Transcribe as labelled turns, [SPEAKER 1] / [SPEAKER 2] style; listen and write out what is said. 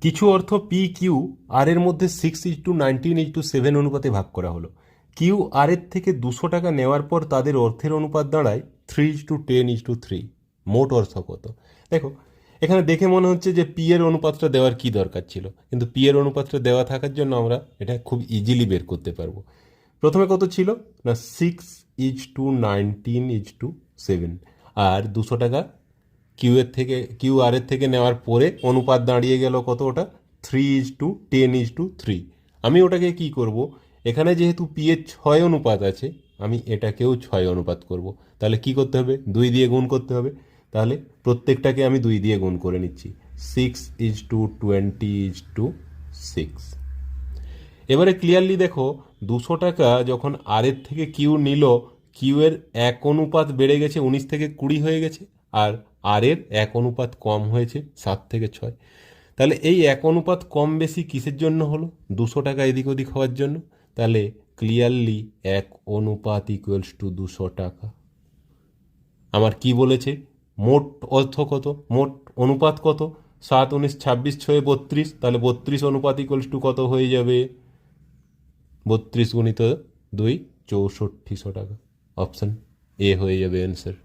[SPEAKER 1] কিছু অর্থ P Q R এর মধ্যে 6:19:7 অনুপাতে ভাগ করা হলো। কিউ আর এর থেকে 200 টাকা নেওয়ার পর তাদের অর্থের অনুপাত দাঁড়ায় 3:10:3। মোট অর্থ কত? দেখো, এখানে দেখে মনে হচ্ছে যে পি এর অনুপাতটা দেওয়ার কি দরকার ছিল, কিন্তু পি এর অনুপাতটা দেওয়া থাকার জন্য আমরা এটা খুব ইজিলি বের করতে পারবো। প্রথমে কত ছিল না, 6:19:7, আর 200 টাকা কিউ আর এর থেকে নেওয়ার পরে অনুপাত দাঁড়িয়ে গেল কত, ওটা 3:10:3। আমি ওটাকে কি করব, এখানে যেহেতু পি এর 6 অনুপাত আছে, আমি এটাকেও 6 অনুপাত করব। তাহলে কি করতে হবে, 2 দিয়ে গুণ করতে হবে। তাহলে প্রত্যেকটাকে আমি 2 দিয়ে গুণ করে নিচ্ছি। 6:20:6। এবারে ক্লিয়ারলি দেখো, 200 টাকা যখন আর এর থেকে কিউ নিল, কিউ এর 1 অনুপাত বেড়ে গেছে, 19 থেকে 20 হয়ে গেছে, আর আর এর 1 অনুপাত কম হয়েছে, 7 থেকে 6। তাহলে এই 1 অনুপাত কম বেশি কিসের জন্য হলো? 200 টাকা এদিক ওদিক হওয়ার জন্য। তাহলে ক্লিয়ারলি 1 অনুপাত = 200 টাকা। আমার কি বলেছে, মোট অর্থ কত, মোট অনুপাত কত? 7, 19, 26, 6, 32। তাহলে 32 অনুপাত কত হয়ে যাবে? 32 × 2 = 6400 টাকা। অপশান এ হয়ে যাবে অ্যান্সার।